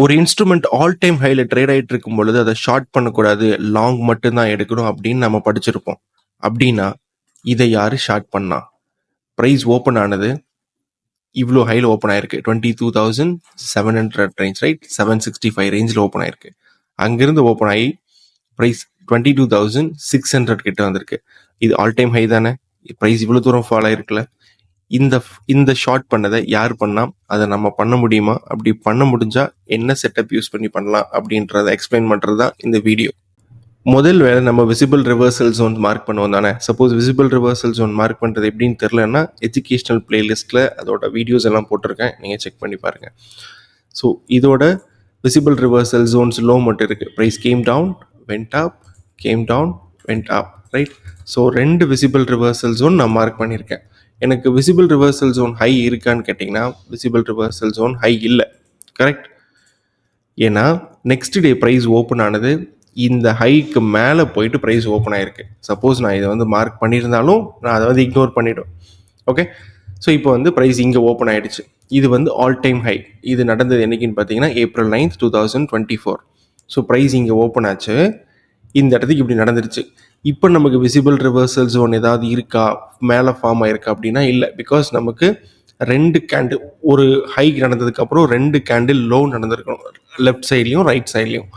ஒரு instrument all time ஹைல trade ஆகிட்டு இருக்கும் பொழுது அதை ஷார்ட் பண்ணக்கூடாது, லாங் மட்டும்தான் எடுக்கணும் அப்படின்னு நம்ம படிச்சிருப்போம். அப்படின்னா இதை யாரு ஷார்ட் பண்ணா? ப்ரைஸ் ஓப்பன் ஆனது இவ்வளோ ஹையில் ஓப்பன் ஆயிருக்கு, 22,700 ரேஞ்ச், ரைட்? 765 ரேஞ்சில் ஓப்பன் ஆயிருக்கு. அங்கிருந்து ஓப்பன் ஆகி ப்ரைஸ் 22,600 கிட்ட வந்திருக்கு. இது ஆல் டைம் ஹை தானே? ப்ரைஸ் இவ்வளோ தூரம் ஃபால் ஆயிருக்குல்ல. இந்த ஷார்ட் பண்ணதை யார் பண்ணா? அதை நம்ம பண்ண முடியுமா? அப்படி பண்ண முடிஞ்சா என்ன செட்டப் யூஸ் பண்ணி பண்ணலாம் அப்படின்றத எக்ஸ்பிளைன் பண்ணுறது தான் இந்த வீடியோ. முதல் வேலை நம்ம விசிபிள் ரிவர்சல் ஜோன் மார்க் பண்ணுவோம் தானே. Suppose visible reversal zone mark பண்ணுறது எப்படின்னு தெரிலன்னா எஜுகேஷனல் பிளேலிஸ்ட்டில் அதோட வீடியோஸ் எல்லாம் போட்டிருக்கேன், நீங்கள் செக் பண்ணி பாருங்கள். ஸோ இதோட விசிபிள் ரிவர்சல் ஜோன்ஸ் லோ மட்டும் இருக்குது. Price came down, went up, came down, went up, right? So 2 visible reversal zone நான் மார்க் பண்ணியிருக்கேன். எனக்கு விசிபிள் ரிவர்சல் ஜோன் ஹை இருக்கான்னு கேட்டிங்கன்னா விசிபிள் ரிவர்சல் ஜோன் ஹை இல்லை, கரெக்ட்? ஏன்னா நெக்ஸ்ட் டே ப்ரைஸ் ஓப்பன் ஆனது இந்த ஹைக்கு மேலே போயிட்டு ப்ரைஸ் ஓப்பன் ஆகிருக்கு. சப்போஸ் நான் இதை வந்து மார்க் பண்ணியிருந்தாலும் நான் அதை வந்து இக்னோர் பண்ணிவிடும். ஓகே, ஸோ இப்போ வந்து ப்ரைஸ் இங்கே ஓப்பன் ஆகிடுச்சு. இது வந்து ஆல் டைம் ஹை. இது நடந்தது என்றைக்குன்னு பார்த்தீங்கன்னா April 9th, 2024. ஸோ ப்ரைஸ் இங்கே ஓப்பன் ஆச்சு, இந்த இடத்துக்கு இப்படி நடந்துருச்சு. இப்போ நமக்கு விசிபிள் ரிவர்சல் ஜோன் ஏதாவது இருக்கா, மேலே ஃபார்ம் ஆயிருக்கா அப்படின்னா இல்லை. பிகாஸ் நமக்கு 2 கேண்டில், ஒரு ஹை நடந்ததுக்கப்புறம் 2 கேண்டில் லோ நடந்திருக்கணும், லெஃப்ட் சைட்லேயும் ரைட் சைட்லேயும்.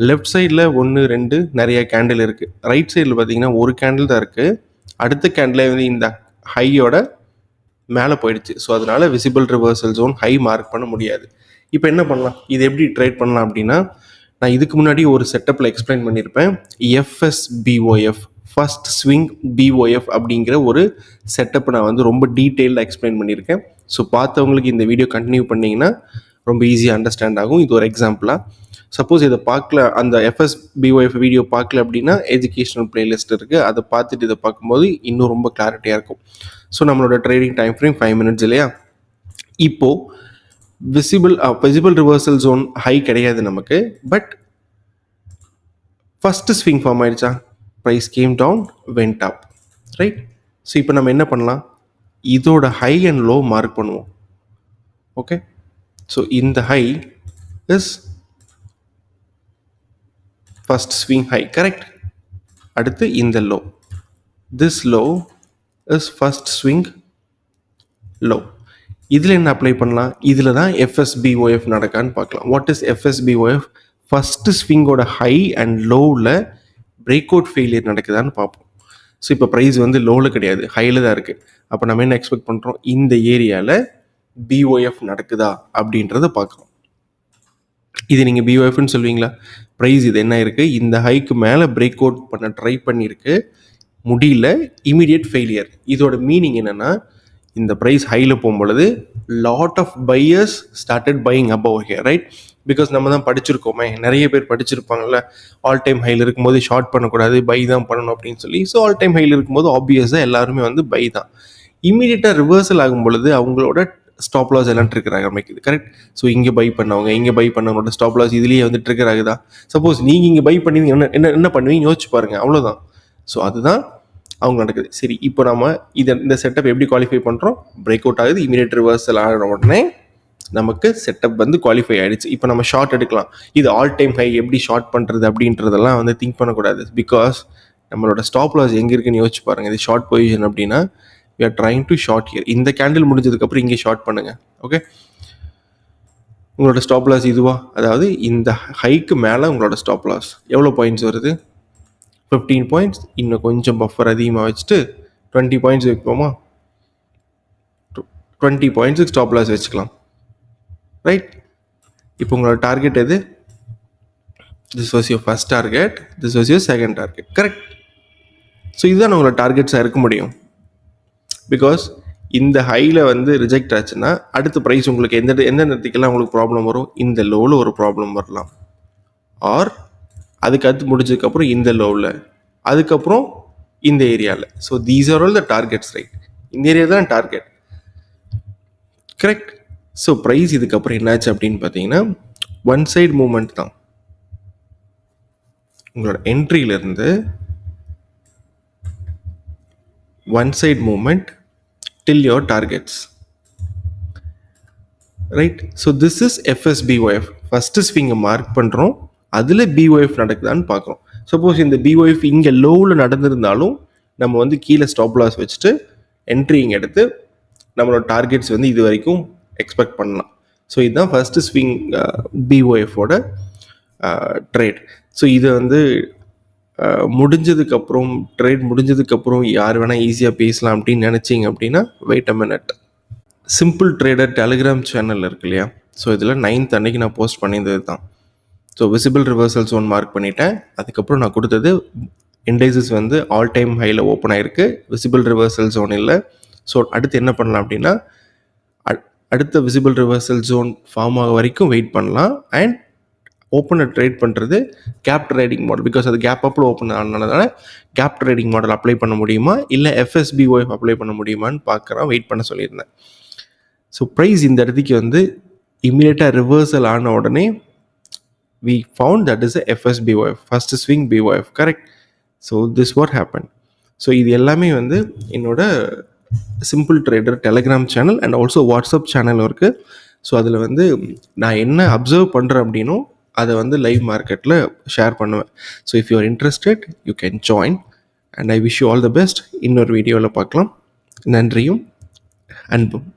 லெஃப்ட் சைடில் 1, 2 நிறைய கேண்டில் இருக்குது. ரைட் சைடில் பார்த்தீங்கன்னா ஒரு கேண்டில் தான் இருக்குது. அடுத்த கேண்டில் வந்து இந்த ஹையோட மேலே போயிடுச்சு. ஸோ அதனால் visible reversal zone high mark பண்ண முடியாது. இப்போ என்ன பண்ணலாம், இது எப்படி ட்ரேட் பண்ணலாம் அப்படின்னா, நான் இதுக்கு முன்னாடி ஒரு செட்டப்பில் எக்ஸ்பிளைன் பண்ணியிருப்பேன். FSBOF, ஃபர்ஸ்ட் ஸ்விங் BOF அப்படிங்கிற ஒரு செட்டப்பை நான் வந்து ரொம்ப டீட்டெயில்டாக எக்ஸ்பிளைன் பண்ணியிருக்கேன். ஸோ பார்த்தவங்களுக்கு இந்த வீடியோ கண்டினியூ பண்ணிங்கன்னா ரொம்ப ஈஸியாக அண்டர்ஸ்டாண்ட் ஆகும். இது ஒரு எக்ஸாம்பிளாக. சப்போஸ் இதை பார்க்கல, அந்த FSBOF வீடியோ பார்க்கல அப்படின்னா எஜுகேஷனல் பிளேலிஸ்ட் இருக்குது, அதை பார்த்துட்டு இதை பார்க்கும்போது இன்னும் ரொம்ப கிளாரிட்டியாக இருக்கும். ஸோ நம்மளோட ட்ரேடிங் டைம் ஃப்ரேம் 5 மினிட்ஸ் இல்லையா? இப்போது விசிபிள் ரிவர்சல் ஜோன் ஹை கிடையாது நமக்கு, பட் ஃபஸ்ட்டு ஸ்விங் ஃபார்ம் ஆயிடுச்சா? Price came down, went up, right? So இப்போ நம்ம என்ன பண்ணலாம், இதோட ஹை அண்ட் லோ மார்க் பண்ணுவோம். ஓகே, ஸோ இந்த high is first swing high, correct? அடுத்து இந்த low, this low is first swing low. இதில் என்ன அப்ளை பண்ணலாம்? இதில் தான் FSBOF நடக்கான்னு பார்க்கலாம். What is FSBOF? ஃபஸ்ட்டு ஸ்விங்கோட ஹை அண்ட் லோவில் பிரேக் அவுட் ஃபெயிலியர் நடக்குதான்னு பார்ப்போம். ஸோ இப்போ ப்ரைஸ் வந்து லோவில் கிடையாது, ஹையில் தான் இருக்குது. அப்போ நம்ம என்ன எக்ஸ்பெக்ட் பண்ணுறோம், இந்த ஏரியாவில் BOF நடக்குதா அப்படின்றத பார்க்குறோம். இது நீங்கள் BOFன்னு சொல்லுவீங்களா? ப்ரைஸ் இது என்ன இருக்குது, இந்த ஹைக்கு மேலே பிரேக் அவுட் பண்ண ட்ரை பண்ணியிருக்கு, முடியல, இமீடியட் ஃபெயிலியர். இதோட மீனிங் என்னென்னா, இந்த ப்ரைஸ் ஹையில் போகும்பொழுது lot of buyers started buying above here, right? Because நம்ம தான் படிச்சிருக்கோமே, நிறைய பேர் படிச்சிருப்பாங்கல்ல, ஆல் டைம் ஹையில் இருக்கும்போது ஷார்ட் பண்ணக்கூடாது, பை தான் பண்ணணும் அப்படின்னு சொல்லி. ஸோ ஆல் டைம் ஹையில் இருக்கும்போது ஆப்வியஸாக எல்லாருமே வந்து பை தான். இமீடியட்டாக ரிவர்சல் ஆகும் பொழுது அவங்களோட ஸ்டாப் லாஸ் எல்லாம் ட்ரிகர் ஆரம்பிக்குது, கரெக்ட்? ஸோ இங்கே பை பண்ணவங்க, இங்கே பை பண்ணவங்களோட ஸ்டாப் லாஸ் இதுலேயே வந்து ட்ரிகர் ஆகுதா? சப்போஸ் நீங்கள் இங்கே பை பண்ணி என்ன பண்ணுவீங்க யோசிச்சு பாருங்கள், அவ்வளோதான். ஸோ அதுதான் அவங்க நடக்குது. சரி, இப்போ நம்ம இந்த செட்டப் எப்படி குவாலிஃபை பண்ணுறோம்? பிரேக் அவுட் ஆகுது, இமீடியட் ரிவர்சல் ஆகிற உடனே நமக்கு செட்டப் வந்து குவாலிஃபை ஆகிடுச்சு. இப்போ நம்ம ஷார்ட் எடுக்கலாம். இது ஆல் டைம் ஹை எப்படி ஷார்ட் பண்ணுறது அப்படின்றதெல்லாம் வந்து திங்க் பண்ணக்கூடாது. பிகாஸ் நம்மளோட ஸ்டாப் லாஸ் எங்கே இருக்குன்னு யோசிச்சு பாருங்கள். இது ஷார்ட் பொசிஷன் அப்படின்னா we are trying to short here. இந்த கேண்டில் முடிஞ்சதுக்கப்புறம் இங்கே ஷார்ட் பண்ணுங்கள். ஓகே, உங்களோட ஸ்டாப் லாஸ் இதுவா? அதாவது இந்த ஹைக்கு மேலே உங்களோட ஸ்டாப் லாஸ் எவ்வளோ பாயிண்ட்ஸ் வருது? 15 பாயிண்ட்ஸ். இன்னும் கொஞ்சம் பஃபர் அதிகமாக வச்சுட்டு 20 பாயிண்ட்ஸ் வைப்போமா? 20 பாயிண்ட்ஸுக்கு ஸ்டாப் லாஸ் வச்சுக்கலாம், ரைட்? இப்போ உங்களோட டார்கெட் எது? This was your first target, this was your second target, correct? So இதுதான் உங்களோட டார்கெட்ஸாக இருக்க முடியும். பிகாஸ் இந்த ஹையில் வந்து ரிஜெக்ட் ஆச்சுன்னா அடுத்த ப்ரைஸ் உங்களுக்கு எந்த நேரத்துக்கெல்லாம் உங்களுக்கு ப்ராப்ளம் வரும்? இந்த லோவில் ஒரு ப்ராப்ளம் வரலாம், ஆர் அதுக்கு அடுத்து முடிஞ்சதுக்கப்புறம் இந்த லோவில், அதுக்கப்புறம் இந்த ஏரியாவில். So these are all the targets, right? இந்த ஏரியா தான் டார்கெட், கரெக்ட்? ஸோ ப்ரைஸ் இதுக்கப்புறம் என்னாச்சு அப்படின்னு பார்த்தீங்கன்னா ஒன் சைடு மூமெண்ட் தான். உங்களோட என்ட்ரியிலேருந்து one side movement till your targets, right? So this is FSBOF, first ஸ்விங்கை மார்க் பண்ணுறோம், அதில் பிஒஎஃப் நடக்குதான்னு பார்க்குறோம். சப்போஸ் இந்த பிஒஎஃப் இங்கே லோவில் நடந்திருந்தாலும் நம்ம வந்து கீழே ஸ்டாப் லாஸ் வச்சுட்டு என்ட்ரிங் எடுத்து நம்மளோட டார்கெட்ஸ் வந்து இது வரைக்கும் எக்ஸ்பெக்ட் பண்ணலாம். ஸோ இதுதான் ஃபஸ்ட்டு ஸ்விங் பிஓஎஃபோட ட்ரேட். ஸோ இதை வந்து முடிஞ்சதுக்கப்புறம் ட்ரேட் முடிஞ்சதுக்கப்புறம் யார் வேணால் ஈஸியாக பேசலாம் அப்படின்னு நினச்சிங்க அப்படின்னா wait a minute. Simple trader Telegram channel இருக்கு இல்லையா, ஸோ இதில் 9th அன்னைக்கு நான் போஸ்ட் பண்ணியிருந்தது தான். So visible reversal zone mark பண்ணிட்டேன். அதுக்கப்புறம் நான் கொடுத்தது இண்டைசஸ் வந்து ஆல் டைம் ஹையில் ஓப்பன் ஆகிருக்கு, விசிபிள் ரிவர்சல் ஜோன் இல்லை. ஸோ அடுத்து என்ன பண்ணலாம் அப்படின்னா அடுத்த விசிபிள் ரிவர்சல் ஜோன் ஃபார்ம் ஆக வரைக்கும் வெயிட் பண்ணலாம். அண்ட் ஓப்பனை ட்ரேட் பண்ணுறது கேப் ட்ரேடிங் மாடல், பிகாஸ் அது கேப் அப்பில் ஓப்பன் ஆனதுனால கேப் ட்ரேடிங் மாடல் அப்ளை பண்ண முடியுமா இல்லை எஃப்எஸ்பிஓஎஃப் அப்ளை பண்ண முடியுமான்னு பார்க்குறேன், வெயிட் பண்ண சொல்லியிருந்தேன். ஸோ ப்ரைஸ் இந்த இடத்துக்கு வந்து இமீடியட்டாக ரிவர்சல் ஆன உடனே we found that is a FSBOF, first swing BOF, correct? So this what happened. So இது எல்லாமே வந்து என்னோட simple trader Telegram channel and also WhatsApp சேனலும் இருக்குது. ஸோ அதில் வந்து நான் என்ன அப்சர்வ் பண்ணுறேன் அப்படின்னும் அதை வந்து லைவ் மார்க்கெட்டில் ஷேர் பண்ணுவேன். So if you are interested you can join and I wish you all the best. இன்னொரு வீடியோவில் பார்க்கலாம். நன்றியும் அன்பும்.